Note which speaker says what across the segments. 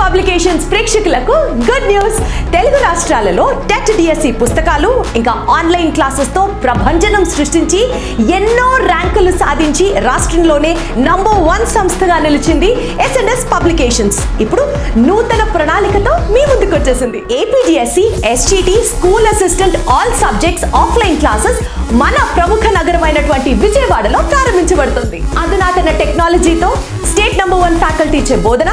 Speaker 1: Publications ప్రేక్షకులకు good news. Telugu రాష్ట్రాలలో TET DSC పుస్తకాలు ఇంకా ఆన్లైన్ క్లాసెస్ తో ప్రభంజనం సృష్టించి ఎన్నో ర్యాంకులు సాధించి రాష్ట్రంలోనే నంబర్ 1 సంస్థగా నిలిచింది ఎస్ఎన్ఎస్ పబ్లికేషన్స్. ఇప్పుడు నూతన ప్రణాళికతో మీ ముందుకు వచ్చేసింది. APDSC, SGT, school assistant all subjects offline classes మన ప్రముఖ నగరమైనటువంటి విజయవాడలో ప్రారంభించబడుతుంది. అధునాతన టెక్నాలజీతో స్టేట్ నంబర్ 1 ఫ్యాకల్టీ ఇచ్చే బోధన,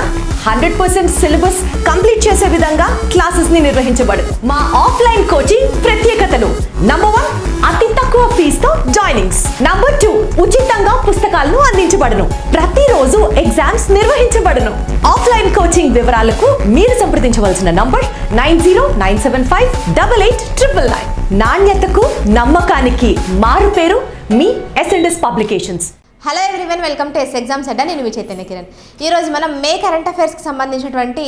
Speaker 1: 100% సిలబస్ కంప్లీట్ చేసే విధంగా క్లాసెస్ ని నిర్వహించబడును. మా ఆఫ్లైన్ కోచింగ్ ప్రత్యేకతలు: నంబర్ 1, అతి తక్కువ ఫీజుతో జాయినింగ్స్. నంబర్ 2, ఉచితంగా పుస్తకాలను అందించబడును. ప్రతిరోజు ఎగ్జామ్స్ నిర్వహించబడును. ఆఫ్లైన్ కోచింగ్ వివరాలకు మీరు సంప్రదించవలసిన నంబర్ 9095588999. నాణ్యతకు నమ్మకానికి మారు పేరు మీ SNS publications.
Speaker 2: Hello everyone, welcome to Exams Adda. నేను మీ చైతన్య కిరణ్. ఈరోజు మనం మే కరెంట్ అఫైర్స్కి సంబంధించినటువంటి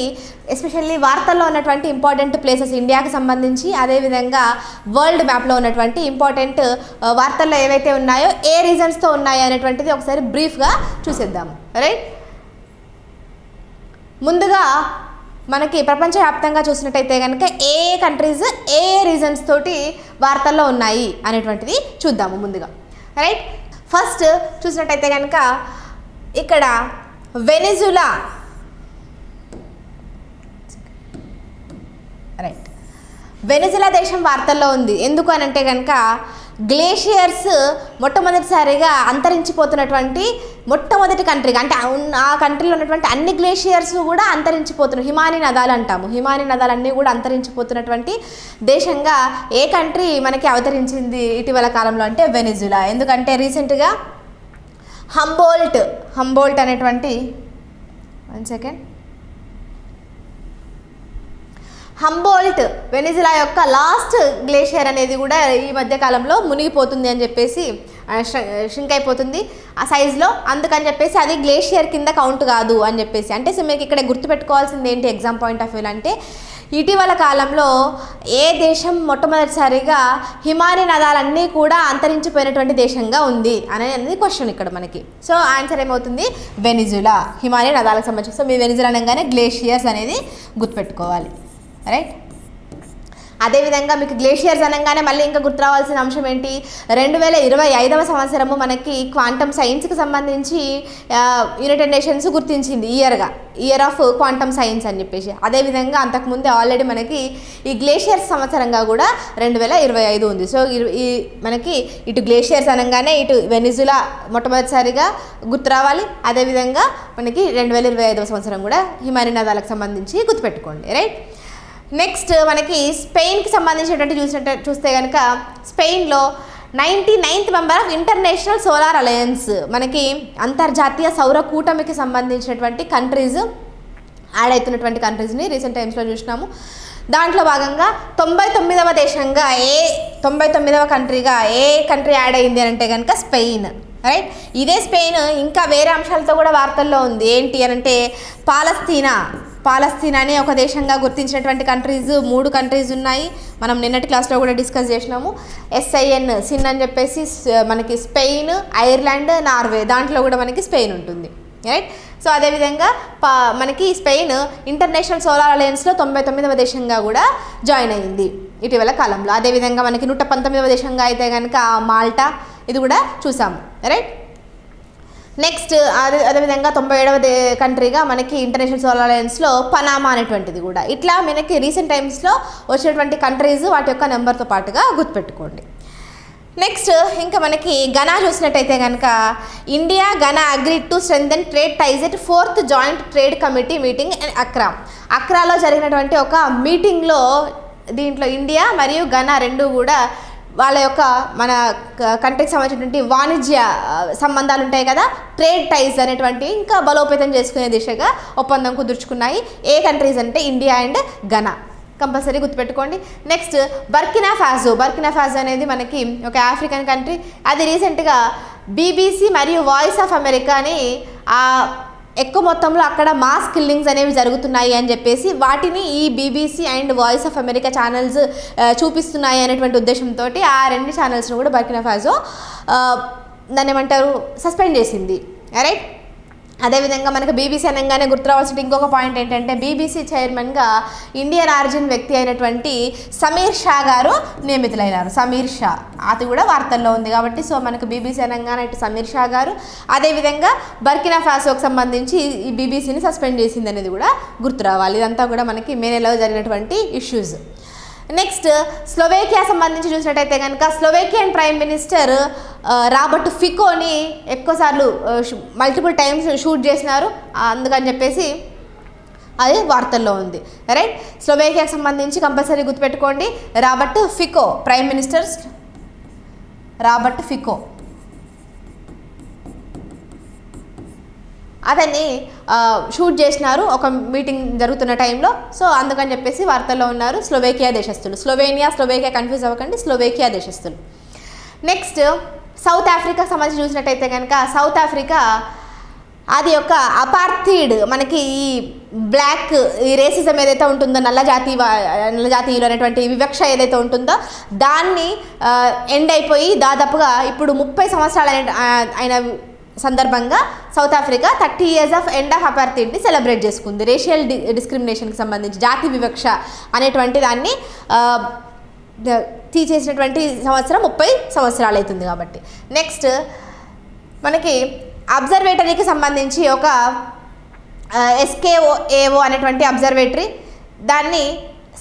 Speaker 2: ఎస్పెషల్లీ వార్తల్లో ఉన్నటువంటి ఇంపార్టెంట్ ప్లేసెస్ ఇండియాకి సంబంధించి, అదేవిధంగా వరల్డ్ మ్యాప్లో ఉన్నటువంటి ఇంపార్టెంట్ వార్తల్లో ఏవైతే ఉన్నాయో ఏ రీజన్స్తో ఉన్నాయో అనేటువంటిది ఒకసారి బ్రీఫ్గా చూసేద్దాము. రైట్, ముందుగా మనకి ప్రపంచవ్యాప్తంగా చూసినట్టయితే కనుక ఏ కంట్రీస్ ఏ రీజన్స్ తోటి వార్తల్లో ఉన్నాయి అనేటువంటిది చూద్దాము ముందుగా. రైట్, ఫస్ట్ చూసినట్టయితే కనుక ఇక్కడ వెనిజులా. రైట్, వెనిజులా దేశం వార్తల్లో ఉంది. ఎందుకు అని అంటే కనుక గ్లేషియర్స్ మొట్టమొదటిసారిగా అంతరించిపోతున్నటువంటి మొట్టమొదటి కంట్రీగా, అంటే ఆ కంట్రీలో ఉన్నటువంటి అన్ని గ్లేషియర్స్ కూడా అంతరించిపోతున్న హిమానీ నదాలు అంటాము. హిమానీ నదాలన్నీ కూడా అంతరించిపోతున్నటువంటి దేశంగా ఏ కంట్రీ మనకి అవతరించింది ఇటీవల కాలంలో అంటే వెనిజులా. ఎందుకంటే రీసెంట్గా హంబోల్ట్ అనేటువంటి హంబోల్ట్ వెనిజులా యొక్క లాస్ట్ గ్లేషియర్ అనేది కూడా ఈ మధ్య కాలంలో మునిగిపోతుంది అని చెప్పేసి, షింక్ అయిపోతుంది ఆ సైజులో. అందుకని చెప్పేసి అది గ్లేషియర్ కింద కౌంట్ కాదు అని చెప్పేసి. అంటే సో మీకు ఇక్కడ గుర్తుపెట్టుకోవాల్సింది ఏంటి ఎగ్జామ్ పాయింట్ ఆఫ్ వ్యూ అంటే, ఇటీవల కాలంలో ఏ దేశం మొట్టమొదటిసారిగా హిమానీ నదాలన్నీ కూడా అంతరించిపోయినటువంటి దేశంగా ఉంది అనేది క్వశ్చన్ ఇక్కడ మనకి. సో ఆన్సర్ ఏమవుతుంది? వెనిజులా, హిమానీ నదాలకు సంబంధించి. సో మీ వెనిజులా అనగానే గ్లేషియర్స్ అనేది గుర్తుపెట్టుకోవాలి. రైట్, అదేవిధంగా మీకు గ్లేషియర్స్ అనగానే మళ్ళీ ఇంకా గుర్తు రావాల్సిన అంశం ఏంటి, 2025వ సంవత్సరము మనకి క్వాంటమ్ సైన్స్కి సంబంధించి యునైటెడ్ నేషన్స్ గుర్తించింది ఇయర్ ఆఫ్ క్వాంటమ్ సైన్స్ అని చెప్పేసి. అదేవిధంగా అంతకుముందే ఆల్రెడీ మనకి ఈ గ్లేషియర్స్ సంవత్సరంగా కూడా 2025 ఉంది. సో ఈ మనకి ఇటు గ్లేషియర్స్ అనగానే ఇటు వెనిజులా మొట్టమొదటిసారిగా గుర్తు రావాలి. అదేవిధంగా మనకి 2025వ సంవత్సరం కూడా హిమానీ నదాలకు సంబంధించి గుర్తుపెట్టుకోండి. రైట్, నెక్స్ట్ మనకి స్పెయిన్కి సంబంధించినటువంటి చూస్తే కనుక స్పెయిన్లో 99th member of international solar alliance, మనకి అంతర్జాతీయ సౌర కూటమికి సంబంధించినటువంటి కంట్రీస్ యాడ్ అవుతున్నటువంటి కంట్రీస్ని రీసెంట్ టైమ్స్లో చూసినాము. దాంట్లో భాగంగా 99వ దేశంగా 99వ కంట్రీగా ఏ కంట్రీ యాడ్ అయింది అని అంటే కనుక స్పెయిన్. రైట్, ఇదే స్పెయిన్ ఇంకా వేరే అంశాలతో కూడా వార్తల్లో ఉంది. ఏంటి అని అంటే పాలస్తీనా అనే ఒక దేశంగా గుర్తించినటువంటి కంట్రీస్ 3 కంట్రీస్ ఉన్నాయి. మనం నిన్నటి క్లాస్లో కూడా డిస్కస్ చేసినాము. సిన్ అని చెప్పేసి మనకి స్పెయిన్, ఐర్లాండ్, నార్వే, దాంట్లో కూడా మనకి స్పెయిన్ ఉంటుంది. రైట్, సో అదేవిధంగా మనకి స్పెయిన్ ఇంటర్నేషనల్ సోలార్ అలయన్స్లో 99వ దేశంగా కూడా జాయిన్ అయ్యింది ఇటీవల కాలంలో. అదేవిధంగా మనకి 119వ దేశంగా అయితే కనుక మాల్టా, ఇది కూడా చూసాము. రైట్, నెక్స్ట్ అదేవిధంగా 97వ కంట్రీగా మనకి ఇంటర్నేషనల్ సోలార్ అలయన్స్లో పనామా అనేటువంటిది కూడా. ఇట్లా మనకి రీసెంట్ టైమ్స్లో వచ్చినటువంటి కంట్రీస్ వాటి యొక్క నెంబర్తో పాటుగా గుర్తుపెట్టుకోండి. నెక్స్ట్ ఇంకా మనకి ఘనా చూసినట్టయితే కనుక India Ghana agreed to strengthen trade ties at 4th joint trade committee meeting in అక్రాలో జరిగినటువంటి ఒక మీటింగ్లో దీంట్లో ఇండియా మరియు ఘనా రెండు కూడా వాళ్ళ యొక్క మన కంట్రీకి సంబంధించినటువంటి వాణిజ్య సంబంధాలు ఉంటాయి కదా, ట్రేడ్ టైజ్ అనేటువంటి ఇంకా బలోపేతం చేసుకునే దిశగా ఒప్పందం కుదుర్చుకున్నాయి. ఏ కంట్రీస్ అంటే ఇండియా అండ్ ఘనా, కంపల్సరీ గుర్తుపెట్టుకోండి. నెక్స్ట్ బర్కినా ఫాజో అనేది మనకి ఒక ఆఫ్రికన్ కంట్రీ. అది రీసెంట్గా BBC మరియు వాయిస్ ఆఫ్ అమెరికాని ఎక్కువ మొత్తంలో అక్కడ మాస్ కిల్లింగ్స్ అనేవి జరుగుతున్నాయి అని చెప్పేసి వాటిని ఈ BBC and voice of America channels చూపిస్తున్నాయి అనేటువంటి ఉద్దేశంతో ఆ 2 ఛానల్స్ను కూడా బర్కినా ఫాజో దాన్ని ఏమంటారు సస్పెండ్ చేసింది. రైట్, అదేవిధంగా మనకు బీబీసీ అనగానే గుర్తురావాల్సిన ఇంకొక పాయింట్ ఏంటంటే బీబీసీ చైర్మన్గా ఇండియన్ ఆరిజిన్ వ్యక్తి అయినటువంటి సమీర్ షా గారు నియమితులైనారు. సమీర్ షా అది కూడా వార్తల్లో ఉంది కాబట్టి సో మనకు బీబీసీ అనగానే ఇటు సమీర్ షా గారు, అదేవిధంగా బర్కినా ఫాసోకి సంబంధించి ఈ బీబీసీని సస్పెండ్ చేసింది అనేది కూడా గుర్తురావాలి. ఇదంతా కూడా మనకి మే నెలలో జరిగినటువంటి ఇష్యూస్. నెక్స్ట్ స్లోవేకియా సంబంధించి చూసినట్టయితే కనుక స్లోవేకియన్ ప్రైమ్ మినిస్టర్ రాబర్ట్ ఫికోని ఎక్కువసార్లు మల్టిపుల్ టైమ్స్ షూట్ చేసినారు, అందుకని చెప్పేసి అది వార్తల్లో ఉంది. రైట్, స్లోవేకియాకి సంబంధించి కంపల్సరీ గుర్తుపెట్టుకోండి, Robert Fico prime minister Robert Fico అతన్ని షూట్ చేసినారు ఒక మీటింగ్ జరుగుతున్న టైంలో. సో అందుకని చెప్పేసి వార్తల్లో ఉన్నారు స్లోవేకియా దేశస్తులు. స్లోవేకియా కన్ఫ్యూజ్ అవ్వకండి, స్లోవేకియా దేశస్తులు. నెక్స్ట్ సౌత్ ఆఫ్రికాకి సంబంధించి చూసినట్టయితే కనుక సౌత్ ఆఫ్రికా అది ఒక అపార్థీడ్, మనకి ఈ బ్లాక్ ఈ రేసిజం ఏదైతే ఉంటుందో నల్ల జాతీయులు అనేటువంటి వివక్ష ఏదైతే ఉంటుందో దాన్ని ఎండ్ అయిపోయి దాదాపుగా ఇప్పుడు 30 సంవత్సరాలు అయిన సందర్భంగా South Africa 30 years of end of అపార్థీడ్ని సెలబ్రేట్ చేసుకుంది. రేషియల్ డిస్క్రిమినేషన్కి సంబంధించి జాతి వివక్ష అనేటువంటి దాన్ని తీసేసినటువంటి సంవత్సరం 30 సంవత్సరాలు అవుతుంది కాబట్టి. నెక్స్ట్ మనకి అబ్జర్వేటరీకి సంబంధించి ఒక SKOAO అనేటువంటి అబ్జర్వేటరీ, దాన్ని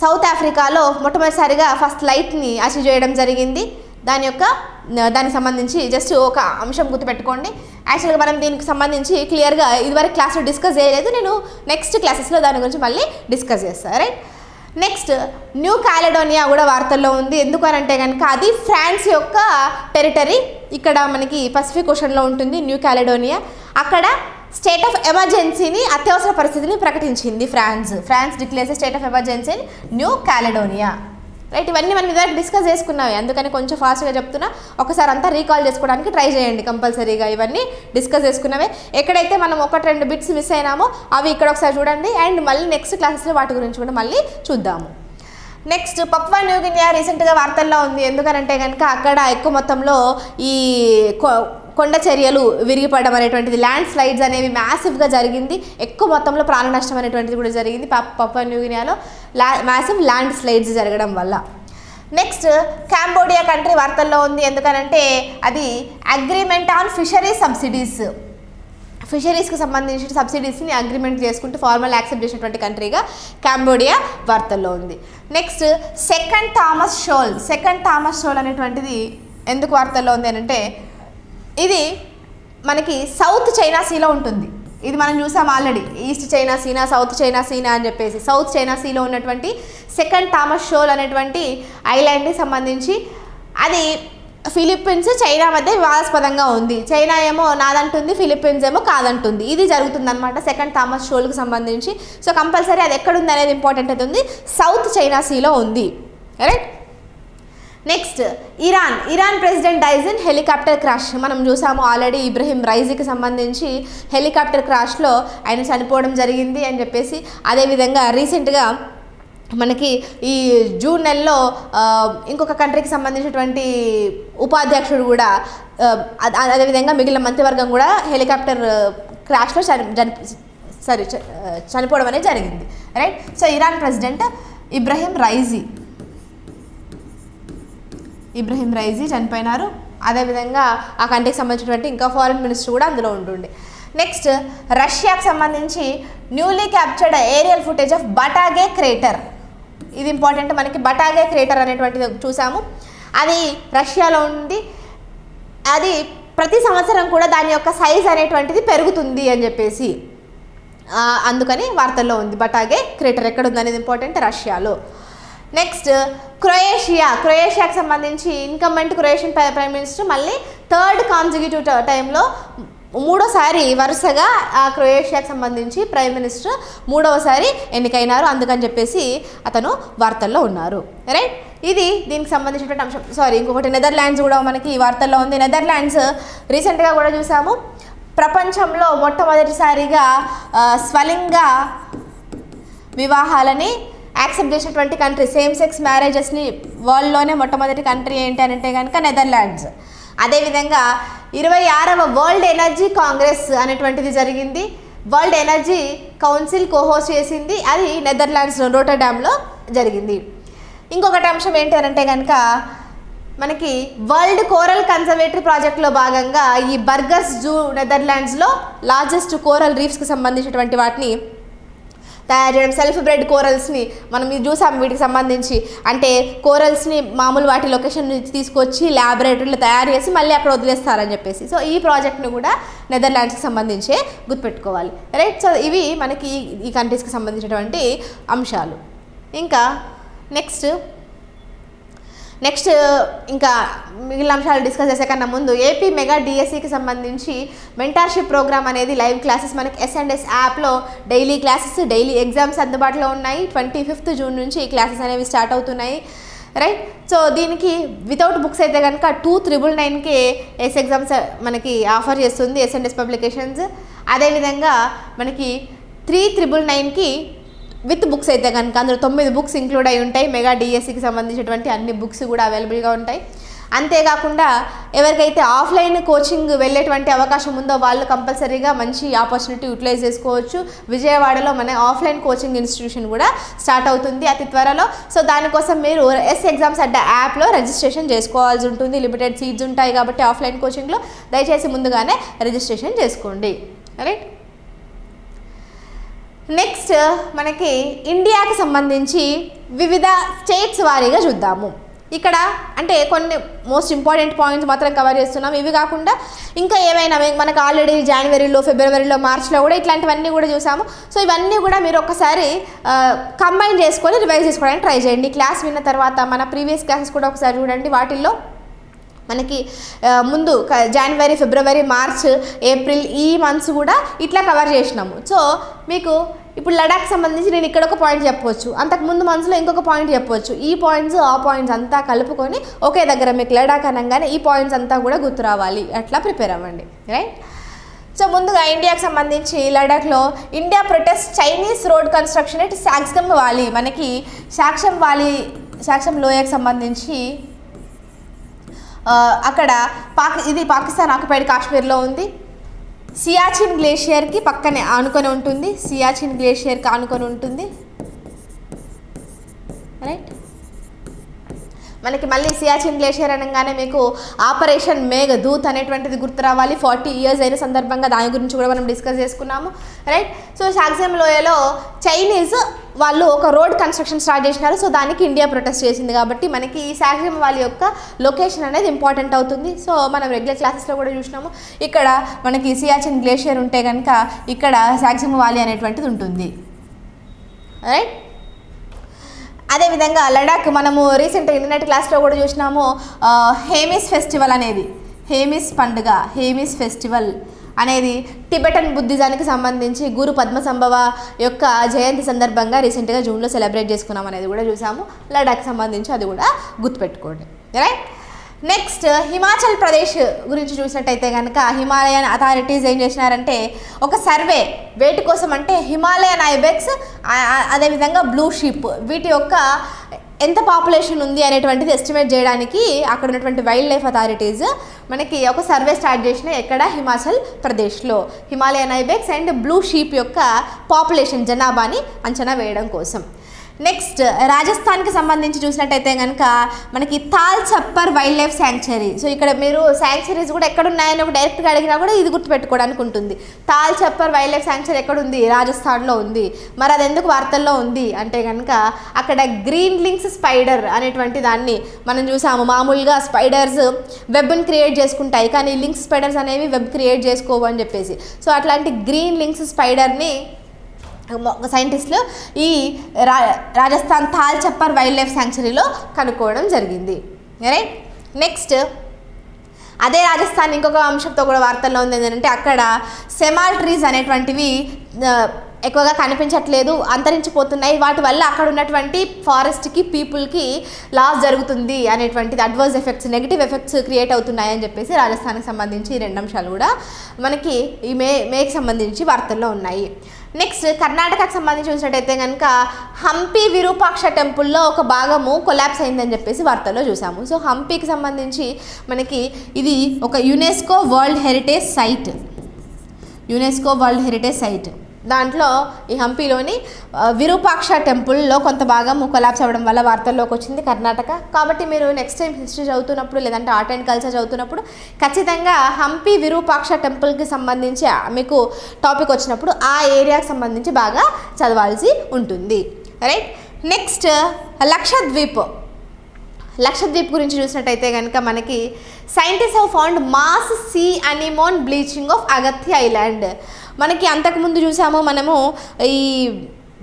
Speaker 2: సౌత్ ఆఫ్రికాలో మొట్టమొదటిసారిగా ఫస్ట్ లైట్ని అచీవ్ చేయడం జరిగింది. దానికి సంబంధించి జస్ట్ ఒక అంశం గుర్తుపెట్టుకోండి. యాక్చువల్గా మనం దీనికి సంబంధించి క్లియర్గా ఇదివరకు క్లాస్లో డిస్కస్ చేయలేదు, నేను నెక్స్ట్ క్లాసెస్లో దాని గురించి మళ్ళీ డిస్కస్ చేస్తాను. రైట్, నెక్స్ట్ న్యూ కాలిడోనియా కూడా వార్తల్లో ఉంది. ఎందుకనంటే కనుక అది ఫ్రాన్స్ యొక్క టెరిటరీ, ఇక్కడ మనకి పసిఫిక్ ఓషన్లో ఉంటుంది న్యూ కాలిడోనియా. అక్కడ స్టేట్ ఆఫ్ ఎమర్జెన్సీని, అత్యవసర పరిస్థితిని ప్రకటించింది France declares state of emergency in New Caledonia. Right, ఇవన్నీ మనం ఇదివరకు డిస్కస్ చేసుకున్నాయి, అందుకని కొంచెం ఫాస్ట్గా చెప్తున్నా, ఒకసారి అంతా రీకాల్ చేసుకోవడానికి ట్రై చేయండి కంపల్సరీగా. ఇవన్నీ డిస్కస్ చేసుకున్నవే, ఎక్కడైతే మనం 1-2 బిట్స్ మిస్ అయినామో అవి ఇక్కడ ఒకసారి చూడండి, అండ్ మళ్ళీ నెక్స్ట్ క్లాసెస్లో వాటి గురించి కూడా మళ్ళీ చూద్దాము. నెక్స్ట్ పపువా న్యూ గినియా రీసెంట్గా వార్తల్లో ఉంది. ఎందుకనంటే కనుక అక్కడ ఎక్కువ మొత్తంలో ఈ కొండ చర్యలు విరిగిపడడం అనేటువంటిది, ల్యాండ్ స్లైడ్స్ అనేవి మ్యాసివ్గా జరిగింది, ఎక్కువ మొత్తంలో ప్రాణ నష్టం అనేటువంటిది కూడా జరిగింది పపువా న్యూ గినియాలో మ్యాసివ్ ల్యాండ్ స్లైడ్స్ జరగడం వల్ల. నెక్స్ట్ కాంబోడియా కంట్రీ వార్తల్లో ఉంది. ఎందుకనంటే అది అగ్రిమెంట్ ఆన్ ఫిషరీస్కి సంబంధించిన సబ్సిడీస్ని అగ్రిమెంట్ చేసుకుంటూ ఫార్మల్ యాక్సెప్ట్ చేసినటువంటి కంట్రీగా కాంబోడియా వార్తల్లో ఉంది. నెక్స్ట్ సెకండ్ థామస్ షోల్ అనేటువంటిది ఎందుకు వార్తల్లో ఉంది అని అంటే ఇది మనకి సౌత్ చైనా సీలో ఉంటుంది. ఇది మనం చూసాం ఆల్రెడీ, ఈస్ట్ చైనా సీనా, సౌత్ చైనా సీనా అని చెప్పేసి. సౌత్ చైనా సీలో ఉన్నటువంటి సెకండ్ థామస్ షోల్ అనేటువంటి ఐలాండ్కి సంబంధించి అది ఫిలిప్పీన్స్ చైనా మధ్య వివాదాస్పదంగా ఉంది. చైనా ఏమో నాదంటుంది, ఫిలిప్పీన్స్ ఏమో కాదంటుంది. ఇది జరుగుతుంది అనమాట సెకండ్ థామస్ షోల్కి సంబంధించి. సో కంపల్సరీ అది ఎక్కడుంది అనేది ఇంపార్టెంట్ అయితే ఉంది, సౌత్ చైనా సీలో ఉంది. Right, next Iran president డైజ్ in helicopter crash. మనం చూసాము ఆల్రెడీ ఇబ్రహీం రైజీకి సంబంధించి హెలికాప్టర్ క్రాష్లో ఆయన చనిపోవడం జరిగింది అని చెప్పేసి. అదేవిధంగా రీసెంట్గా మనకి ఈ జూన్ నెలలో ఇంకొక కంట్రీకి సంబంధించినటువంటి ఉపాధ్యక్షుడు కూడా, అదేవిధంగా మిగిలిన మంత్రివర్గం కూడా హెలికాప్టర్ క్రాష్లో చనిపోవడం అనేది జరిగింది. Right, so Iran president Ebrahim Raisi చనిపోయినారు. అదేవిధంగా ఆ కంట్రీకి సంబంధించినటువంటి ఇంకా ఫారెన్ మినిస్టర్ కూడా అందులో ఉంటుండే. నెక్స్ట్ రష్యాకి సంబంధించి newly captured aerial footage of Batagay crater. ఇది ఇంపార్టెంట్, మనకి బటాగే క్రేటర్ అనేటువంటిది చూసాము, అది రష్యాలో ఉంది. అది ప్రతి సంవత్సరం కూడా దాని యొక్క సైజ్ అనేటువంటిది పెరుగుతుంది అని చెప్పేసి, అందుకని వార్తల్లో ఉంది. బటాగే క్రేటర్ ఎక్కడ ఉంది అనేది ఇంపార్టెంట్, రష్యాలో. నెక్స్ట్ క్రొయేషియాకి సంబంధించి ఇన్కంబెంట్ క్రొయేషియన్ ప్రైమ్ మినిస్టర్ మళ్ళీ 3rd కాన్సిక్యూటివ్ టైంలో 3వసారి వరుసగా క్రొయేషియాకి సంబంధించి ప్రైమ్ మినిస్టర్ 3వసారి ఎన్నికైనారు, అందుకని చెప్పేసి అతను వార్తల్లో ఉన్నారు. రైట్, ఇది దీనికి సంబంధించినటువంటి అంశం. ఇంకొకటి నెదర్లాండ్స్ కూడా మనకి ఈ వార్తల్లో ఉంది. నెదర్లాండ్స్ రీసెంట్గా కూడా చూసాము, ప్రపంచంలో మొట్టమొదటిసారిగా స్వలింగ వివాహాలని యాక్సెప్ట్ చేసినటువంటి కంట్రీ, సేమ్ సెక్స్ మ్యారేజెస్ని వరల్డ్లోనే మొట్టమొదటి కంట్రీ ఏంటి అని అంటే కనుక నెదర్లాండ్స్. అదేవిధంగా 26వ వరల్డ్ ఎనర్జీ కాంగ్రెస్ అనేటువంటిది జరిగింది. వరల్డ్ ఎనర్జీ కౌన్సిల్ కోహోస్ట్ చేసింది, అది నెదర్లాండ్స్ రోటర్డామ్లో జరిగింది. ఇంకొకటి అంశం ఏంటంటే కనుక మనకి వరల్డ్ కోరల్ కన్జర్వేటరీ ప్రాజెక్ట్లో భాగంగా ఈ బర్గర్స్ జూ నెదర్లాండ్స్లో లార్జెస్ట్ కోరల్ రీఫ్స్కి సంబంధించినటువంటి వాటిని తయారు చేయడం, సెల్ఫ్ బ్రెడ్ కోరల్స్ని మనం చూసాం. వీటికి సంబంధించి అంటే కోరల్స్ని మామూలు వాటి లొకేషన్ నుంచి తీసుకొచ్చి ల్యాబొరేటరీలో తయారు చేసి మళ్ళీ అక్కడ వదిలేస్తారని చెప్పేసి. సో ఈ ప్రాజెక్ట్ను కూడా నెదర్లాండ్స్కి సంబంధించే గుర్తుపెట్టుకోవాలి, రైట్. సో ఇవి మనకి ఈ కంట్రీస్కి సంబంధించినటువంటి అంశాలు. ఇంకా నెక్స్ట్ ఇంకా మిగిలిన అంశాలు డిస్కస్ చేసే కన్నా ముందు ఏపీ మెగా డిఎస్సికి సంబంధించి మెంటార్షిప్ ప్రోగ్రామ్ అనేది లైవ్ క్లాసెస్ మనకి S&S యాప్లో డైలీ క్లాసెస్, డైలీ ఎగ్జామ్స్ అందుబాటులో ఉన్నాయి. 25th జూన్ నుంచి ఈ క్లాసెస్ అనేవి స్టార్ట్ అవుతున్నాయి, రైట్. సో దీనికి వితౌట్ బుక్స్ అయితే కనుక 2999కే ఎస్ ఎగ్జామ్స్ మనకి ఆఫర్ చేస్తుంది S&S పబ్లికేషన్స్. అదేవిధంగా మనకి 3999కి విత్ బుక్స్ అయితే కనుక అందులో 9 బుక్స్ ఇంక్లూడ్ అయి ఉంటాయి. మెగా డిఎస్సికి సంబంధించినటువంటి అన్ని బుక్స్ కూడా అవైలబుల్గా ఉంటాయి. అంతేకాకుండా ఎవరికైతే ఆఫ్లైన్ కోచింగ్ వెళ్ళేటువంటి అవకాశం ఉందో వాళ్ళు కంపల్సరీగా మంచి ఆపర్చునిటీ యూటిలైజ్ చేసుకోవచ్చు. విజయవాడలో మన ఆఫ్లైన్ కోచింగ్ ఇన్స్టిట్యూషన్ కూడా స్టార్ట్ అవుతుంది అతి త్వరలో. సో దానికోసం మీరు ఎగ్జామ్స్ అడ్డా యాప్లో రిజిస్ట్రేషన్ చేసుకోవాల్సి ఉంటుంది. లిమిటెడ్ సీట్స్ ఉంటాయి కాబట్టి ఆఫ్లైన్ కోచింగ్లో దయచేసి ముందుగానే రిజిస్ట్రేషన్ చేసుకోండి, రైట్. నెక్స్ట్ మనకి ఇండియాకి సంబంధించి వివిధ స్టేట్స్ వారీగా చూద్దాము. ఇక్కడ అంటే కొన్ని మోస్ట్ ఇంపార్టెంట్ పాయింట్స్ మాత్రం కవర్ చేస్తున్నాం. ఇవి కాకుండా ఇంకా ఏమైనా మనకు ఆల్రెడీ జనవరిలో, ఫిబ్రవరిలో, మార్చ్లో కూడా ఇట్లాంటివన్నీ కూడా చూసాము. సో ఇవన్నీ కూడా మీరు ఒక్కసారి కంబైన్ చేసుకొని రివైజ్ చేసుకోవడానికి ట్రై చేయండి. క్లాస్ విన్న తర్వాత మన ప్రీవియస్ క్లాసెస్ కూడా ఒకసారి చూడండి. వాటిల్లో మనకి ముందు జనవరి, ఫిబ్రవరి, మార్చ్, ఏప్రిల్ ఈ మంత్స్ కూడా ఇట్లా కవర్ చేసినాము. సో మీకు ఇప్పుడు లడాక్ సంబంధించి నేను ఇక్కడ ఒక పాయింట్ చెప్పవచ్చు, అంతకుముందు మంత్స్లో ఇంకొక పాయింట్ చెప్పవచ్చు. ఈ పాయింట్స్ ఆ పాయింట్స్ అంతా కలుపుకొని ఒకే దగ్గర మీకు లడాక్ అనగానే ఈ పాయింట్స్ అంతా కూడా గుర్తు రావాలి, అట్లా ప్రిపేర్ అవ్వండి, రైట్. సో ముందుగా ఇండియాకి సంబంధించి లడాఖ్లో India protest Chinese road construction at Shaksgam valley. మనకి సాక్సమ్ లోయకి సంబంధించి అక్కడ ఇది పాకిస్తాన్ ఆక్యుపైడ్ కాశ్మీర్లో ఉంది. సియాచిన్ గ్లేషియర్కి పక్కనే ఆనుకొని ఉంటుంది, రైట్. మనకి మళ్ళీ సియాచిన్ గ్లేషియర్ అనగానే మీకు ఆపరేషన్ మేఘదూత్ అనేటువంటిది గుర్తు రావాలి. 40 years అయిన సందర్భంగా దాని గురించి కూడా మనం డిస్కస్ చేసుకున్నాము, రైట్. సో సాక్సమ్ లోయలో చైనీస్ వాళ్ళు ఒక రోడ్ కన్స్ట్రక్షన్ స్టార్ట్ చేసినారు. సో దానికి ఇండియా ప్రొటెస్ట్ చేసింది కాబట్టి మనకి ఈ సాక్సమ్ వ్యాలీ యొక్క లొకేషన్ అనేది ఇంపార్టెంట్ అవుతుంది. సో మనం రెగ్యులర్ క్లాసెస్లో కూడా చూసినాము. ఇక్కడ మనకి సియాచిన్ గ్లేషియర్ ఉంటే కనుక ఇక్కడ సాక్సమ్ వ్యాలీ అనేటువంటిది ఉంటుంది, రైట్. అదేవిధంగా లడాక్ మనము రీసెంట్గా ఇంటర్నెట్ క్లాస్లో కూడా చూసినాము. హేమిస్ ఫెస్టివల్ అనేది, హేమిస్ ఫెస్టివల్ అనేది టిబెటన్ బుద్ధిజానికి సంబంధించి గురు పద్మసంభవ యొక్క జయంతి సందర్భంగా రీసెంట్గా జూన్లో సెలబ్రేట్ చేసుకున్నాం అనేది కూడా చూసాము. లడాక్ సంబంధించి అది కూడా గుర్తుపెట్టుకోండి, రైట్. నెక్స్ట్ హిమాచల్ ప్రదేశ్ గురించి చూసినట్టయితే కనుక హిమాలయన్ అథారిటీస్ ఏం చేసినారంటే ఒక సర్వే వేటి కోసం అంటే హిమాలయన్ ఐబెక్స్ అదేవిధంగా బ్లూ షీప్ వీటి యొక్క ఎంత పాపులేషన్ ఉంది అనేటువంటిది ఎస్టిమేట్ చేయడానికి అక్కడ ఉన్నటువంటి వైల్డ్ లైఫ్ అథారిటీస్ మనకి ఒక సర్వే స్టార్ట్ చేసినాయి. ఎక్కడ? హిమాచల్ ప్రదేశ్లో. హిమాలయన్ ఐబెక్స్ అండ్ బ్లూ షీప్ యొక్క పాపులేషన్ జనాభాని అంచనా వేయడం కోసం. నెక్స్ట్ రాజస్థాన్కి సంబంధించి చూసినట్టయితే కనుక మనకి తాల్ Chhapar wild life sanctuary. So ఇక్కడ మీరు శాంక్చురీస్ కూడా ఎక్కడ ఉన్నాయని ఒక డైరెక్ట్గా అడిగినా కూడా ఇది గుర్తుపెట్టుకోవడానికి ఉంటుంది. తాల్ చప్పర్ వైల్డ్ లైఫ్ శాంక్చురీ ఎక్కడ ఉంది? రాజస్థాన్లో ఉంది. మరి అది ఎందుకు వార్తల్లో ఉంది అంటే కనుక అక్కడ గ్రీన్ లింక్స్ స్పైడర్ అనేటువంటి దాన్ని మనం చూసాము. మామూలుగా స్పైడర్స్ వెబ్ని క్రియేట్ చేసుకుంటాయి, కానీ లింక్స్ స్పైడర్స్ అనేవి వెబ్ క్రియేట్ చేసుకోవు అని చెప్పేసి. సో అట్లాంటి గ్రీన్ లింక్స్ స్పైడర్ని సైంటిస్టులు ఈ రాజస్థాన్ తాల్ చప్పర్ వైల్డ్ లైఫ్ శాంక్చురీలో కనుక్కోవడం జరిగింది, రైట్. నెక్స్ట్ అదే రాజస్థాన్ ఇంకొక అంశంతో కూడా వార్తల్లో ఉంది ఏంటంటే అక్కడ సెమాల్ ట్రీస్ అనేటువంటివి ఎక్కువగా కనిపించట్లేదు, అంతరించిపోతున్నాయి, వాటి వల్ల అక్కడ ఉన్నటువంటి ఫారెస్ట్కి పీపుల్కి లాస్ జరుగుతుంది అనేటువంటిది, adverse effects, negative effects create అవుతున్నాయి అని చెప్పేసి రాజస్థాన్కి సంబంధించి ఈ 2 అంశాలు కూడా మనకి ఈ మేకి సంబంధించి వార్తల్లో ఉన్నాయి. నెక్స్ట్ కర్ణాటకకు సంబంధించి చూసినట్టయితే కనుక హంపి విరూపాక్ష టెంపుల్లో ఒక భాగము కొలాప్స్ అయిందని చెప్పేసి వార్తల్లో చూసాము. సో హంపీకి సంబంధించి మనకి ఇది ఒక యునెస్కో వరల్డ్ హెరిటేజ్ సైట్. దాంట్లో ఈ హంపీలోని విరూపాక్ష టెంపుల్లో కొంత భాగం కొలాప్స్ అవ్వడం వల్ల వార్తల్లోకి వచ్చింది కర్ణాటక. కాబట్టి మీరు నెక్స్ట్ టైం హిస్టరీ చదువుతున్నప్పుడు లేదంటే ఆర్ట్ అండ్ కల్చర్ చదువుతున్నప్పుడు ఖచ్చితంగా హంపి విరూపాక్ష టెంపుల్కి సంబంధించి మీకు టాపిక్ వచ్చినప్పుడు ఆ ఏరియాకి సంబంధించి బాగా చదవాల్సి ఉంటుంది. రైట్. నెక్స్ట్ లక్షద్వీప్ గురించి చూసినట్టయితే కనుక మనకి scientist have found mass sea anemone bleaching of Agatti island. మనకి అంతకుముందు చూసాము మనము ఈ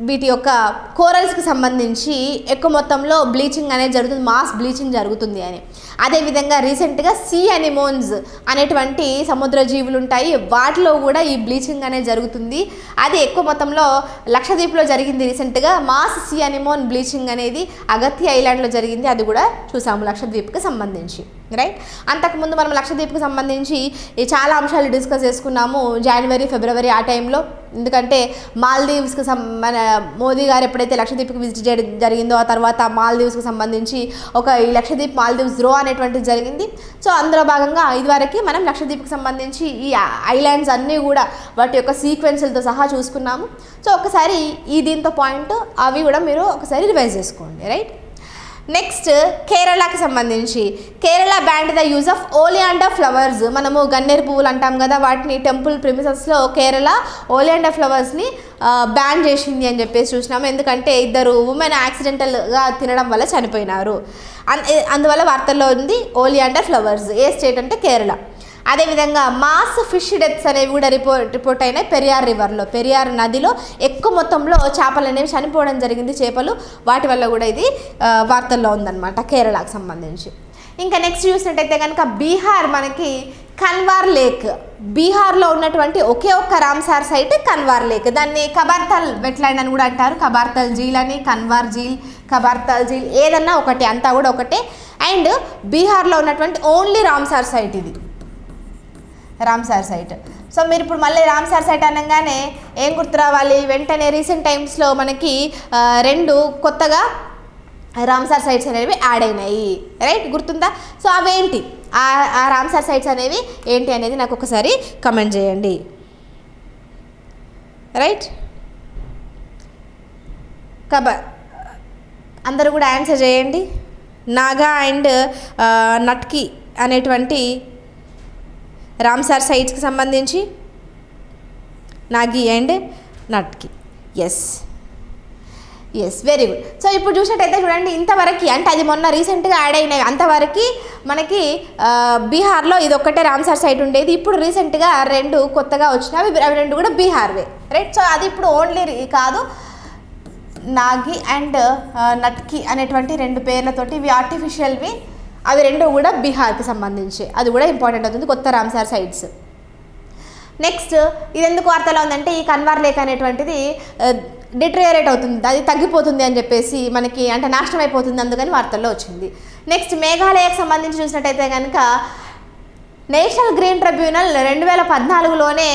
Speaker 2: వీటి యొక్క కోరల్స్కి సంబంధించి ఎక్కువ మొత్తంలో బ్లీచింగ్ అనేది జరుగుతుంది, మాస్ బ్లీచింగ్ జరుగుతుంది అని. అదేవిధంగా రీసెంట్గా సీ అనిమోన్స్ అనేటువంటి సముద్ర జీవులు ఉంటాయి, వాటిలో కూడా ఈ బ్లీచింగ్ అనేది జరుగుతుంది. అది ఎక్కువ మొత్తంలో లక్షద్వీప్లో జరిగింది. రీసెంట్గా మాస్ సీ అనిమోన్ బ్లీచింగ్ అనేది అగత్య ఐలాండ్లో జరిగింది, అది కూడా చూసాము లక్షద్వీప్కి సంబంధించి. రైట్. అంతకుముందు మనం లక్షద్వీప్కి సంబంధించి చాలా అంశాలు డిస్కస్ చేసుకున్నాము జనవరి ఫిబ్రవరి ఆ టైంలో. ఎందుకంటే మాల్దీవ్స్కి మన మోదీ గారు ఎప్పుడైతే లక్షద్వీప్కి విజిట్ చేయడం జరిగిందో ఆ తర్వాత మాల్దీవ్స్కి సంబంధించి ఈ లక్షద్వీప్ మాల్దీవ్స్ డ్రో అనేటువంటిది జరిగింది. సో అందులో భాగంగా ఇదివరకు మనం లక్షద్వీప్కి సంబంధించి ఈ ఐలాండ్స్ అన్నీ కూడా వాటి యొక్క సీక్వెన్స్లతో సహా చూసుకున్నాము. సో ఒకసారి దీంతో పాయింట్ అవి కూడా మీరు ఒకసారి రివైజ్ చేసుకోండి. రైట్. నెక్స్ట్ కేరళకి సంబంధించి Kerala bans the use of oleander flowers. మనము గన్నేరు పువ్వులు అంటాం కదా, వాటిని టెంపుల్ ప్రిమిసెస్లో కేరళ ఓలియాండర్ ఫ్లవర్స్ని బ్యాన్ చేసింది అని చెప్పేసి చూసినాము. ఎందుకంటే 2 ఉమెన్ యాక్సిడెంటల్గా తినడం వల్ల చనిపోయినారు. అందువల్ల వార్తల్లో ఉంది ఓలియాండర్ ఫ్లవర్స్. ఏ స్టేట్ అంటే కేరళ. అదేవిధంగా మాస్ ఫిష్ డెత్స్ అనేవి కూడా రిపోర్ట్ అయినాయి పెరియార్ రివర్లో. పెరియార్ నదిలో ఎక్కువ మొత్తంలో చేపలు అనేవి చనిపోవడం జరిగింది, చేపలు. వాటి వల్ల కూడా ఇది వార్తల్లో ఉందన్నమాట కేరళకు సంబంధించి. ఇంకా నెక్స్ట్ చూసినట్టయితే కనుక బీహార్ మనకి కన్వార్ లేక్. బీహార్లో ఉన్నటువంటి ఒకే ఒక్క రామ్సార్ సైట్ కన్వార్ లేక్. దాన్ని కబార్తల్ వెట్లాండ్ అని కూడా అంటారు. కబార్తల్ జీల్ అని, కన్వార్ జీల్, కబార్తల్ జీల్ ఏదన్నా ఒకటే, అంతా కూడా ఒకటే. అండ్ బీహార్లో ఉన్నటువంటి ఓన్లీ రామ్సార్ సైట్ ఇది, రామ్సార్ సైట్. సో మీరు ఇప్పుడు మళ్ళీ రామ్సార్ సైట్ అనగానే ఏం గుర్తు రావాలి? వెంటనే రీసెంట్ టైమ్స్లో మనకి 2 కొత్తగా రామ్సార్ సైట్స్ అనేవి యాడ్ అయినాయి. రైట్. గుర్తుందా? సో అవేంటి, ఆ రామ్సార్ సైట్స్ అనేవి ఏంటి అనేది నాకు ఒకసారి కమెంట్ చేయండి. రైట్. అందరూ కూడా ఆన్సర్ చేయండి. నాగా అండ్ నట్కి అనేటువంటి రామ్సార్ సైట్స్కి సంబంధించి నాగి అండ్ నట్కి. Yes, very good. సో ఇప్పుడు చూసినట్టయితే చూడండి, ఇంతవరకు అంటే అది మొన్న రీసెంట్గా యాడ్ అయినవి. అంతవరకు మనకి బీహార్లో ఇది ఒక్కటే రామ్సార్ సైట్ ఉండేది. ఇప్పుడు రీసెంట్గా 2 కొత్తగా వచ్చినవి, అవి 2 కూడా బీహార్వే. రైట్. సో అది ఇప్పుడు ఓన్లీ కాదు, నాగి అండ్ నట్కి అనేటువంటి 2 పేర్లతోటి ఇవి ఆర్టిఫిషియల్వి. అవి 2 కూడా బీహార్కి సంబంధించి, అది కూడా ఇంపార్టెంట్ అవుతుంది, కొత్త రామ్సార్ సైట్స్. నెక్స్ట్ ఇది ఎందుకు వార్తలో ఉందంటే ఈ కన్వార్ లేక్ అనేటువంటిది డిట్రియరేట్ అవుతుంది, అది తగ్గిపోతుంది అని చెప్పేసి మనకి, అంటే నాశనం అయిపోతుంది, అందుకని వార్తల్లో వచ్చింది. నెక్స్ట్ మేఘాలయకు సంబంధించి చూసినట్టయితే కనుక నేషనల్ గ్రీన్ ట్రిబ్యునల్ 2014లోనే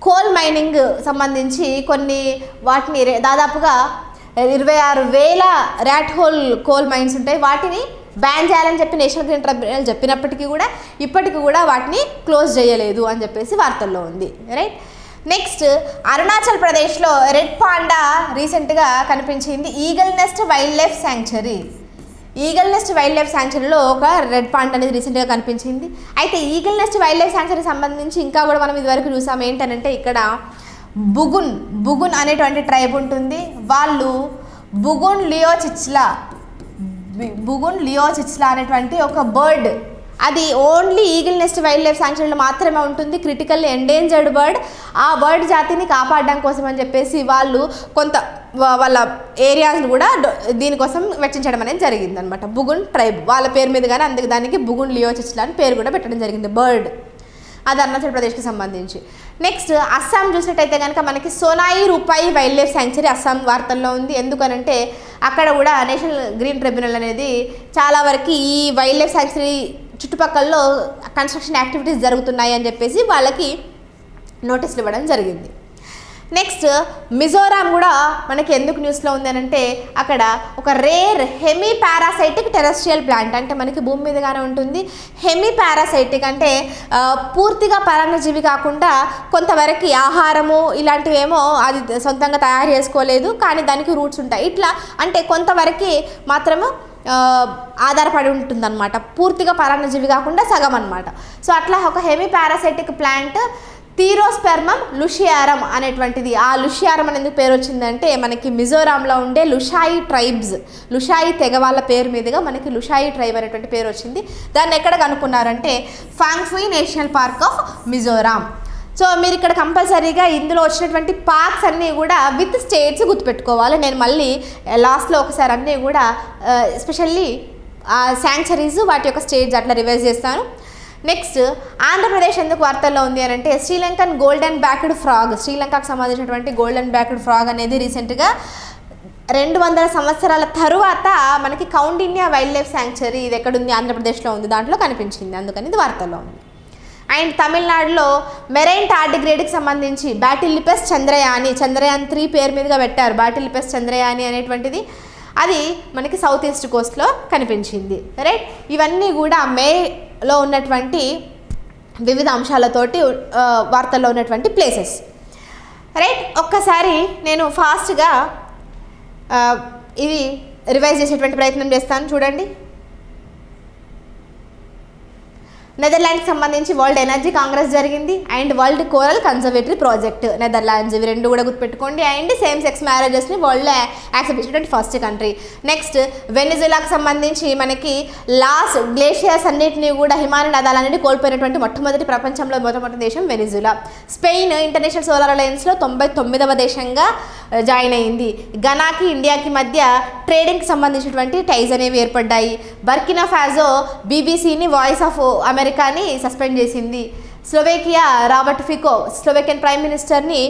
Speaker 2: కోల్ మైనింగ్ సంబంధించి కొన్ని వాటిని దాదాపుగా 26,000 ర్యాట్ హోల్ కోల్ మైన్స్ ఉంటాయి, వాటిని బ్యాన్ చేయాలని చెప్పి నేషనల్ గ్రీన్ ట్రిబ్యునల్ చెప్పినప్పటికీ కూడా ఇప్పటికీ కూడా వాటిని క్లోజ్ చేయలేదు అని చెప్పేసి వార్తల్లో ఉంది. రైట్. నెక్స్ట్ అరుణాచల్ ప్రదేశ్లో రెడ్ పాండా రీసెంట్గా కనిపించింది. ఈగల్ నెస్ట్ వైల్డ్ లైఫ్ శాంక్చురీలో ఒక రెడ్ పాండా అనేది రీసెంట్గా కనిపించింది. అయితే eagle nest wild life sanctuary సంబంధించి ఇంకా కూడా మనం ఇదివరకు చూసాం. ఏంటనంటే ఇక్కడ బుగున్ అనేటువంటి ట్రైబ్ ఉంటుంది. వాళ్ళు బుగున్ లియోచిచ్లా అనేటువంటి ఒక బర్డ్, అది only Eagle NEFT wild life శాంక్చురీలో మాత్రమే ఉంటుంది, క్రిటికల్ ఎండేంజర్డ్ బర్డ్. ఆ బర్డ్ జాతిని కాపాడడం కోసం అని చెప్పేసి వాళ్ళు కొంత వాళ్ళ ఏరియాస్ని కూడా దీనికోసం వెచ్చించడం అనేది జరిగింది అనమాట. బుగున్ ట్రైబ్ వాళ్ళ పేరు మీద కానీ అందుకే దానికి బుగున్ లియోచిచ్లా అని పేరు కూడా పెట్టడం జరిగింది, బర్డ్. అది అరుణాచల్ ప్రదేశ్కి సంబంధించి. నెక్స్ట్ అస్సాం చూసినట్టయితే కనుక మనకి Sonai Rupai wild life sanctuary Assam వార్తల్లో ఉంది. ఎందుకనంటే అక్కడ కూడా నేషనల్ గ్రీన్ ట్రిబ్యునల్ అనేది చాలా వరకు ఈ వైల్డ్ లైఫ్ శాంక్చురీ చుట్టుపక్కలలో కన్స్ట్రక్షన్ యాక్టివిటీస్ జరుగుతున్నాయి అని చెప్పేసి వాళ్ళకి నోటీసులు ఇవ్వడం జరిగింది. నెక్స్ట్ మిజోరాం కూడా మనకి ఎందుకు న్యూస్లో ఉంది అని అంటే అక్కడ ఒక rare hemi parasitic terrestrial plant, అంటే మనకి భూమి మీదగానే ఉంటుంది. హెమీ పారాసైటిక్ అంటే పూర్తిగా పరాన్నజీవి కాకుండా కొంతవరకు ఆహారము ఇలాంటివేమో అది సొంతంగా తయారు చేసుకోలేదు, కానీ దానికి రూట్స్ ఉంటాయి. ఇట్లా అంటే కొంతవరకు మాత్రము ఆధారపడి ఉంటుందన్నమాట, పూర్తిగా పరాన్నజీవి కాకుండా సగం అనమాట. సో అట్లా ఒక హెమీ పారాసైటిక్ ప్లాంట్ థీరోస్పెర్మమ్ లుషియారం అనేటువంటిది. ఆ లుషియారం అని ఎందుకు పేరు వచ్చిందంటే మనకి మిజోరాంలో ఉండే లుషాయి ట్రైబ్స్, లుషాయి తెగ వాళ్ళ పేరు మీదుగా మనకి లుషాయి ట్రైబ్ అనేటువంటి పేరు వచ్చింది. దాన్ని ఎక్కడ కనుక్కున్నారంటే Phawngpui national park of Mizoram. So మీరు ఇక్కడ కంపల్సరీగా ఇందులో వచ్చినటువంటి పార్క్స్ అన్నీ కూడా విత్ స్టేట్స్ గుర్తుపెట్టుకోవాలి. నేను మళ్ళీ లాస్ట్లో ఒకసారి అన్నీ కూడా ఎస్పెషల్లీ శాంక్చరీస్ వాటి యొక్క స్టేట్స్ అట్లా రివైజ్ చేస్తాను. నెక్స్ట్ ఆంధ్రప్రదేశ్ ఎందుకు వార్తల్లో ఉంది అని అంటే శ్రీలంకన్ గోల్డెన్ బ్యాక్డ్ ఫ్రాగ్, శ్రీలంకకు సంబంధించినటువంటి గోల్డెన్ బ్యాక్డ్ ఫ్రాగ్ అనేది రీసెంట్గా 200 సంవత్సరాల తరువాత మనకి కౌండిన్యా వైల్డ్ లైఫ్ శాంక్చురీ ఇది ఎక్కడుంది, ఆంధ్రప్రదేశ్లో ఉంది, దాంట్లో కనిపించింది, అందుకని ఇది వార్తల్లో ఉంది. అండ్ తమిళనాడులో మెరైన్ టార్డిగ్రేడ్కి సంబంధించి బ్యాటిలిపెస్ చంద్రయాని, చంద్రయాన్ 3 పేరు మీదుగా పెట్టారు, బ్యాటిలిపెస్ చంద్రయాని అనేటువంటిది. అది మనకి సౌత్ ఈస్ట్ కోస్ట్లో కనిపించింది. రైట్, ఇవన్నీ కూడా మేలో ఉన్నటువంటి వివిధ అంశాలతోటి వార్తల్లో ఉన్నటువంటి ప్లేసెస్. రైట్, ఒక్కసారి నేను ఫాస్ట్గా ఇది రివైజ్ చేసేటువంటి ప్రయత్నం చేస్తాను. చూడండి, నెదర్లాండ్స్కి సంబంధించి వరల్డ్ ఎనర్జీ కాంగ్రెస్ జరిగింది and world coral conservatory project Netherlands, ఇవి రెండు కూడా గుర్తుపెట్టుకోండి. అండ్ సేమ్ సెక్స్ మ్యారేజెస్ని వరల్డ్లో యాక్సెప్ట్ చేసినటువంటి ఫస్ట్ కంట్రీ. నెక్స్ట్ వెనిజులాకు సంబంధించి మనకి లాస్ట్ గ్లేషియర్స్ అన్నింటినీ కూడా హిమాలయ నదాలన్నింటినీ కోల్పోయినటువంటి ప్రపంచంలో మొట్టమొదటి దేశం వెనిజులా. స్పెయిన్ ఇంటర్నేషనల్ సోలార్ అలయన్స్లో 99వ దేశంగా జాయిన్ అయింది. ఘనాకి ఇండియాకి మధ్య ట్రేడింగ్కి సంబంధించినటువంటి టైజ్ అనేవి ఏర్పడ్డాయి. బర్కినా ఫాజో బీబీసీని వాయిస్ ఆఫ్ అమెరికాని సస్పెండ్ చేసింది. Slovakia Robert Fico Slovakian prime మినిస్టర్ని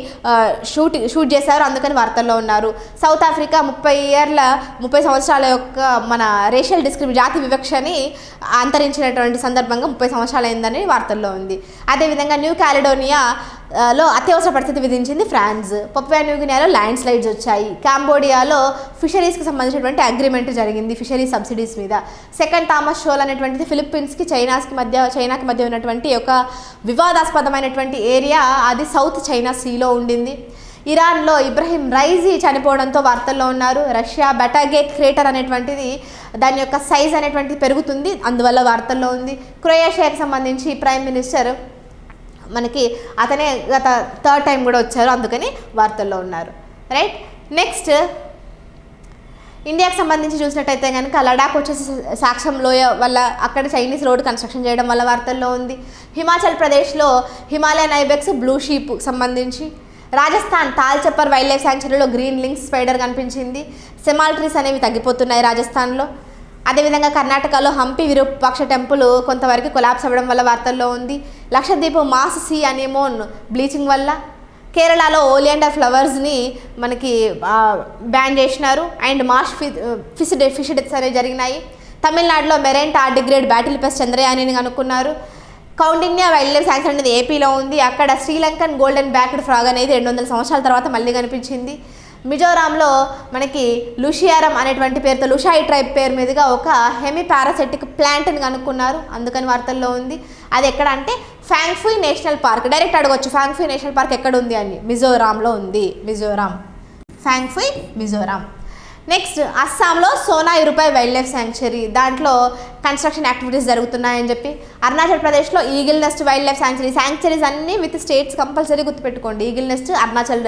Speaker 2: షూట్ చేశారు, అందుకని వార్తల్లో ఉన్నారు. సౌత్ ఆఫ్రికా 30 సంవత్సరాల యొక్క మన రేషియల్ జాతి వివక్షని అంతరించినటువంటి సందర్భంగా 30 సంవత్సరాలు అయిందని వార్తల్లో ఉంది. అదేవిధంగా న్యూ క్యాలిడోనియాలో అత్యవసర పరిస్థితి విధించింది ఫ్రాన్స్. పపువా న్యూగినియాలో ల్యాండ్ స్లైడ్స్ వచ్చాయి. కాంబోడియాలో ఫిషరీస్కి సంబంధించినటువంటి అగ్రిమెంట్ జరిగింది ఫిషరీస్ సబ్సిడీస్ మీద. సెకండ్ థామస్ షోల్ అనేటువంటిది ఫిలిప్పీన్స్కి చైనాకి మధ్య ఉన్నటువంటి ఒక వివాదాస్పదమైనటువంటి ఏరియా, అది సౌత్ చైనా సీలో ఉండింది. ఇరాన్లో ఇబ్రహీం రైజీ చనిపోవడంతో వార్తల్లో ఉన్నారు. రష్యా బెటాగేట్ క్రేటర్ అనేటువంటిది దాని యొక్క సైజ్ అనేటువంటిది పెరుగుతుంది, అందువల్ల వార్తల్లో ఉంది. క్రొయేషియాకి సంబంధించి ప్రైమ్ మినిస్టర్ మనకి అతనే గత 3rd టైం కూడా వచ్చారు, అందుకని వార్తల్లో ఉన్నారు. రైట్, నెక్స్ట్ ఇండియాకి సంబంధించి చూసినట్టయితే కనుక లడాక్ వచ్చేసి సాక్సం లోయ వల్ల అక్కడ చైనీస్ రోడ్ కన్స్ట్రక్షన్ చేయడం వల్ల వార్తల్లో ఉంది. హిమాచల్ ప్రదేశ్లో హిమాలయన్ ఐబెక్స్ బ్లూ షీప్ సంబంధించి. రాజస్థాన్ తాల్చప్పర్ వైల్డ్ లైఫ్ శాంక్చురీలో గ్రీన్ లింక్స్ స్పైడర్ కనిపించింది. సెమాల్ ట్రీస్ అనేవి తగ్గిపోతున్నాయి రాజస్థాన్లో. అదేవిధంగా కర్ణాటకలో హంపి విరూపాక్ష టెంపుల్ కొంతవరకు కొలాప్స్ అవ్వడం వల్ల వార్తల్లో ఉంది. Lakshadweep mass sea anemone bleaching వల్ల. కేరళలో ఓలియాండర్ ఫ్లవర్స్ని మనకి బ్యాన్ చేసినారు అండ్ మార్ష్ ఫిష్ డెత్స్ అనేవి జరిగినాయి. తమిళనాడులో మెరైన్ టార్డిగ్రేడ్ బ్యాటిలిపెస్ చంద్రయానిని కనుక్కున్నారు. కౌండిన్యా వైల్డ్ లైఫ్ శాంక్చురీ అనేది ఏపీలో ఉంది. అక్కడ శ్రీలంకన్ గోల్డెన్ బ్యాక్డ్ ఫ్రాగ్ అనేది 200 సంవత్సరాల తర్వాత మళ్ళీ కనిపించింది. మిజోరాంలో మనకి లుషియారం అనేటువంటి పేరుతో లుషాయి ట్రైబ్ పేరు మీదుగా ఒక హెమీ పారాసైటిక్ ప్లాంట్ని కనుక్కున్నారు, అందుకని వార్తల్లో ఉంది. అది ఎక్కడ అంటే ఫాంగ్ఫుయి నేషనల్ పార్క్. డైరెక్ట్ అడగొచ్చు ఫాంగ్ఫుయి నేషనల్ పార్క్ ఎక్కడ ఉంది అని. మిజోరాంలో ఉంది. మిజోరాం, ఫాంగ్ఫుయి మిజోరాం. నెక్స్ట్ అస్సాంలో Sonai Rupai wild life sanctuary, దాంట్లో కన్స్ట్రక్షన్ యాక్టివిటీస్ జరుగుతున్నాయని చెప్పి. అరుణాచల్ ప్రదేశ్లో eagle NEFT wild life sanctuaries అన్నీ విత్ స్టేట్స్ కంపల్సరీ గుర్తుపెట్టుకోండి. Eagle nest Arunachal,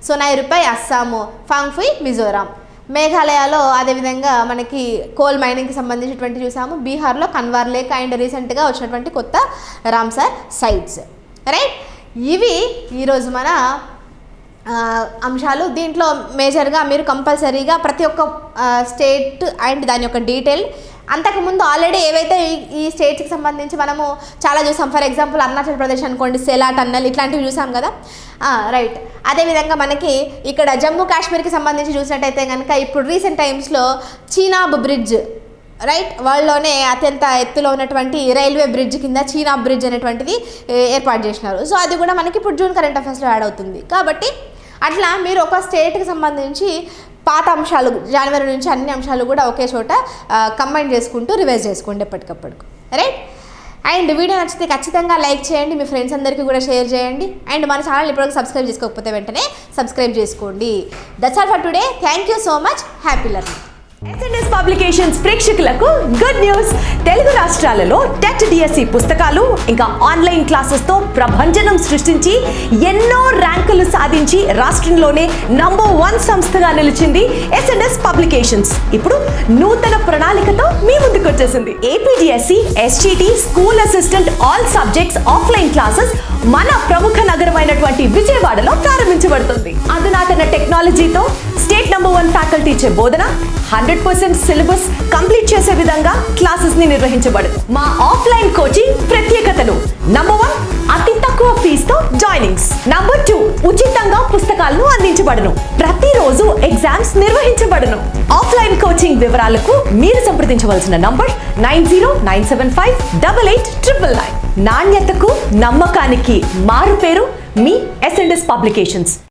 Speaker 2: Sonai Rupai Assam, ఫాంగ్ఫుయి Mizoram. మేఘాలయలో అదేవిధంగా మనకి కోల్ మైనింగ్కి సంబంధించినటువంటి చూసాము. బీహార్లో కన్వార్ లేక్ అండ్ రీసెంట్గా వచ్చినటువంటి కొత్త రామ్సర్ సైట్స్. రైట్, ఇవి ఈరోజు మన అంశాలు. దీంట్లో మేజర్గా మీరు కంపల్సరీగా ప్రతి ఒక్క స్టేట్ అండ్ దాని యొక్క డీటెయిల్ అంతకుముందు ఆల్రెడీ ఏవైతే ఈ స్టేట్స్కి సంబంధించి మనము చాలా చూసాం. ఫర్ ఎగ్జాంపుల్ అరుణాచల్ ప్రదేశ్ అనుకోండి, సెలా టన్నల్ ఇట్లాంటివి చూసాం కదా. రైట్, అదేవిధంగా మనకి ఇక్కడ జమ్మూ కాశ్మీర్కి సంబంధించి చూసినట్టయితే కనుక ఇప్పుడు రీసెంట్ టైమ్స్లో చీనాబ్ బ్రిడ్జ్, రైట్, వరల్డ్లోనే అత్యంత ఎత్తులో ఉన్నటువంటి రైల్వే బ్రిడ్జ్ కింద చీనాబ్ బ్రిడ్జ్ అనేటువంటిది ఏర్పాటు చేసినారు. సో అది కూడా మనకి ఇప్పుడు జూన్ కరెంట్ అఫైర్స్లో యాడ్ అవుతుంది. కాబట్టి అట్లా మీరు ఒక స్టేట్కి సంబంధించి పాత అంశాలు జనవరి నుంచి అన్ని అంశాలు కూడా ఒకే చోట కంబైన్ చేసుకుంటూ రివైజ్ చేసుకోండి ఎప్పటికప్పుడు, రైట్. అండ్ వీడియో నచ్చితే ఖచ్చితంగా లైక్ చేయండి, మీ ఫ్రెండ్స్ అందరికీ కూడా షేర్ చేయండి. అండ్ మన ఛానల్ ఇప్పటివరకు సబ్స్క్రైబ్ చేసుకోకపోతే వెంటనే సబ్స్క్రైబ్ చేసుకోండి. That's all for today. Thank you so much. Happy learning.
Speaker 1: SNS publications ప్రేక్షకులకు గుడ్ న్యూస్. తెలుగు రాష్ట్రాలలో టెట్ డిఎస్సి పుస్తకాలు ఇంకా ఆన్లైన్ క్లాసెస్తో ప్రభంజనం సృష్టించి ఎన్నో ర్యాంకులు సాధించి రాష్ట్రంలోనే నంబర్ 1 సంస్థగా నిలిచింది ఎస్ఎన్ఎస్ పబ్లికేషన్స్. ఇప్పుడు నూతన ప్రణాళికతో మీ ముందుకు వచ్చేసింది. APDSC, SGT, school assistant all subjects offline classes మన ప్రముఖ నగరమైనటువంటి విజయవాడలో ప్రారంభించబడుతుంది. అధునాతన టెక్నాలజీతో స్టేట్ నంబర్ 1 ఫ్యాకల్టీ ఇచ్చే బోధన, 100% సిలబస్ కంప్లీట్ చేసే విధంగా క్లాసెస్ ని నిర్వహించబడును. మా ఆఫ్లైన్ కోచింగ్ ప్రత్యేకతలు: నంబర్ 1, అతి తక్కువ ఫీజుతో జాయినింగ్స్. నంబర్ 2, ఉచితంగా పుస్తకాలను అందించబడును. ప్రతిరోజు ఎగ్జామ్స్ నిర్వహించబడును. ఆఫ్లైన్ కోచింగ్ వివరాలకు మీరు సంప్రదించవలసిన నంబర్ 9097588999. నాణ్యతకు నమ్మకానికి మారు పేరు మీ ఎస్ఎన్ఎస్ పబ్లికేషన్స్.